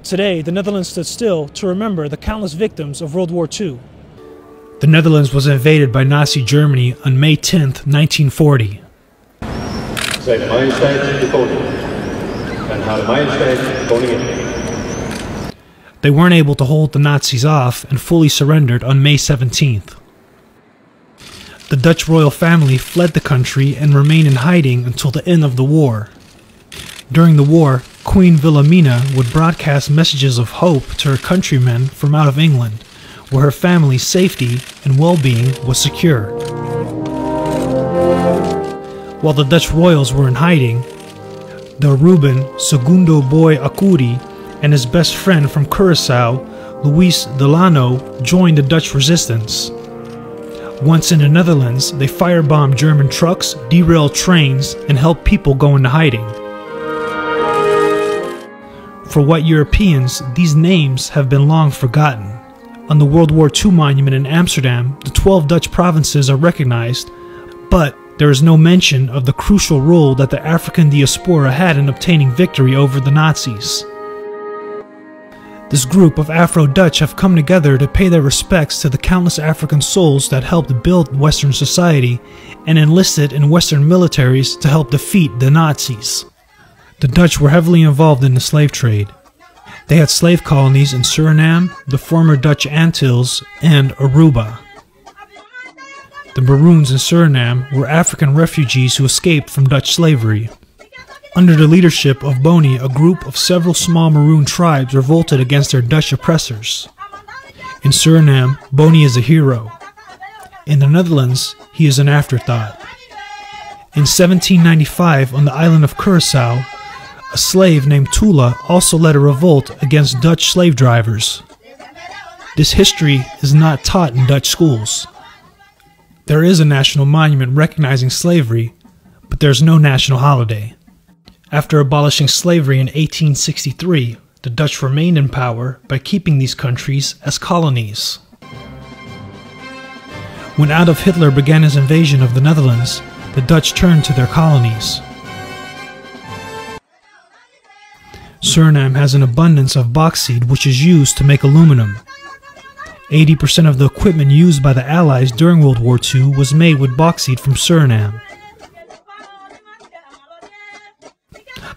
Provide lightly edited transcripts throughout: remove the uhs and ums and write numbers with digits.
Today, the Netherlands stood still to remember the countless victims of World War II. The Netherlands was invaded by Nazi Germany on May 10, 1940. Zijn Majesteit de Koning en Haar Majesteit de Koningin. They weren't able to hold the Nazis off and fully surrendered on May 17th. The Dutch royal family fled the country and remained in hiding until the end of the war. During the war, Queen Wilhelmina would broadcast messages of hope to her countrymen from out of England, where her family's safety and well-being was secure. While the Dutch royals were in hiding, the Reuben Segundo Boy Akuri and his best friend from Curaçao, Luis Delano, joined the Dutch resistance. Once in the Netherlands, they firebombed German trucks, derailed trains, and helped people go into hiding. For white Europeans, these names have been long forgotten. On the World War II monument in Amsterdam, the 12 Dutch provinces are recognized, but there is no mention of the crucial role that the African diaspora had in obtaining victory over the Nazis. This group of Afro-Dutch have come together to pay their respects to the countless African souls that helped build Western society and enlisted in Western militaries to help defeat the Nazis. The Dutch were heavily involved in the slave trade. They had slave colonies in Suriname, the former Dutch Antilles, and Aruba. The Maroons in Suriname were African refugees who escaped from Dutch slavery. Under the leadership of Boni, a group of several small Maroon tribes revolted against their Dutch oppressors. In Suriname, Boni is a hero. In the Netherlands, he is an afterthought. In 1795, on the island of Curaçao, a slave named Tula also led a revolt against Dutch slave drivers. This history is not taught in Dutch schools. There is a national monument recognizing slavery, but there is no national holiday. After abolishing slavery in 1863, the Dutch remained in power by keeping these countries as colonies. When Adolf Hitler began his invasion of the Netherlands, the Dutch turned to their colonies. Suriname has an abundance of bauxite which is used to make aluminum. 80% of the equipment used by the Allies during World War II was made with bauxite from Suriname.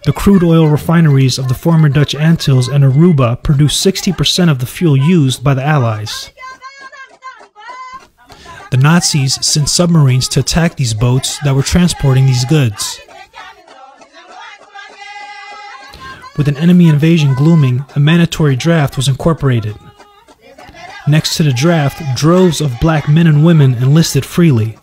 The crude oil refineries of the former Dutch Antilles and Aruba produce 60% of the fuel used by the Allies. The Nazis sent submarines to attack these boats that were transporting these goods. With an enemy invasion glooming, a mandatory draft was incorporated. Next to the draft, droves of black men and women enlisted freely.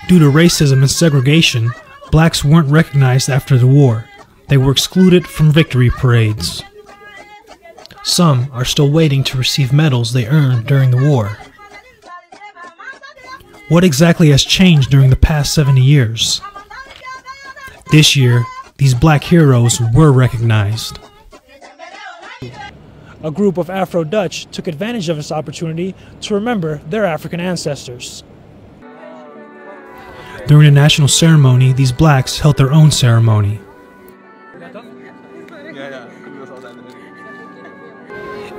Due to racism and segregation, blacks weren't recognized after the war. They were excluded from victory parades. Some are still waiting to receive medals they earned during the war. What exactly has changed during the past 70 years? This year, these black heroes were recognized. A group of Afro-Dutch took advantage of this opportunity to remember their African ancestors. During the national ceremony, these blacks held their own ceremony.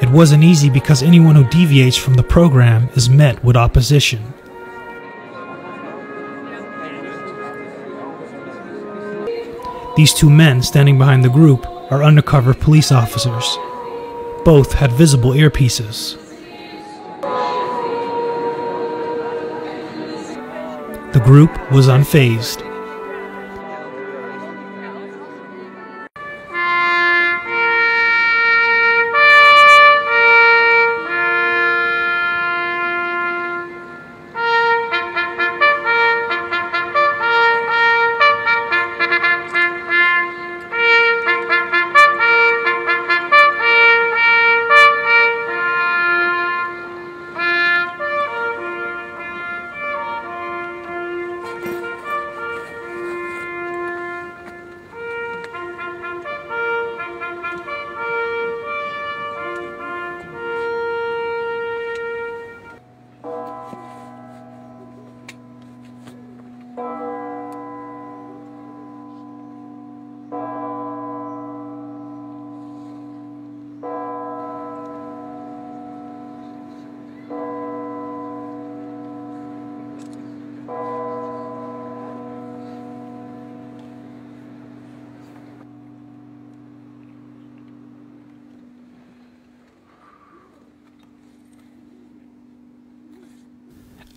It wasn't easy because anyone who deviates from the program is met with opposition. These two men standing behind the group are undercover police officers. Both had visible earpieces. The group was unfazed.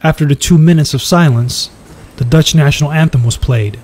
After the 2 minutes of silence, the Dutch national anthem was played.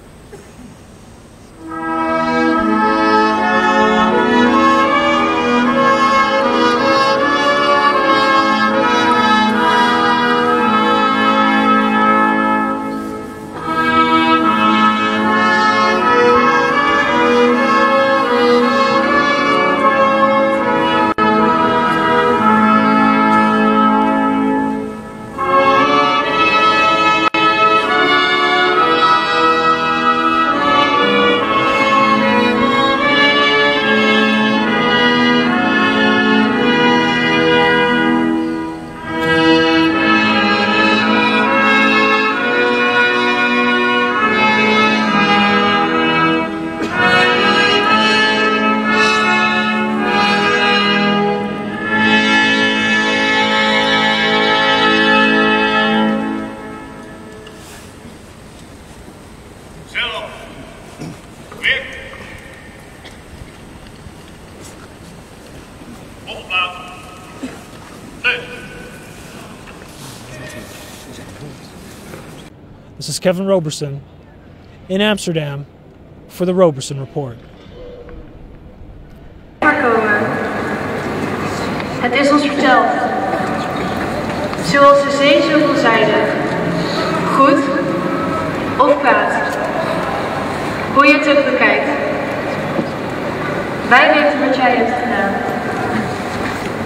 This is Kevin Roberson in Amsterdam for the Roberson Report. Het is ons verteld. Zoals de zee zo veelzijdig. Goed of kwaad. Hoe je het ook bekijkt. Wij weten wat jij hebt gedaan.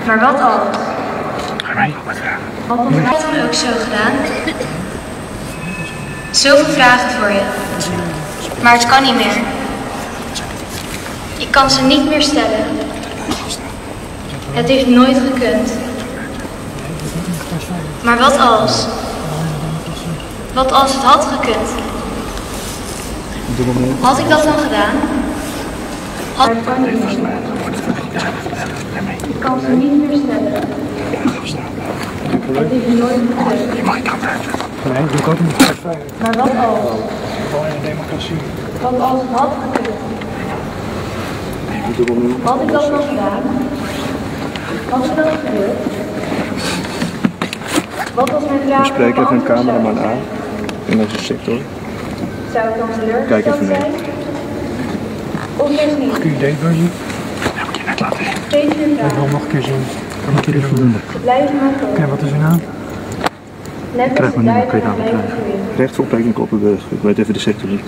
Maar wat als? Wat had dan ook zo gedaan? Zoveel vragen voor je. Maar het kan niet meer. Ik kan ze niet meer stellen. Het heeft nooit gekund. Maar wat als? Wat als het had gekund? Had ik dat dan gedaan? Het kan niet meer. Ik kan ze niet meer stellen. Het heeft nooit gekund. Nee, doe ik ook niet. Maar wat als? Gewoon in de democratie. Wat als het had gekund? Had ik dat nog gedaan? Was er dat gebeurd? Wat als mijn vraag... Spreek even een cameraman aan in deze sector. Zou ik dan teleurgesteld Kijk even mee. zijn? Of juist niet? QD-versie? Dat heb ik je net laten zien. Steeds meer Ik vragen. wil nog een keer zien. Kan ik hier even doen? Ze blijven maar komen. Oké, wat is uw naam? Net als Krijg de maar nu een duiven tweede blijven naam. groeien. Recht voor plek in Koppenburg. Ik weet even de sector niet.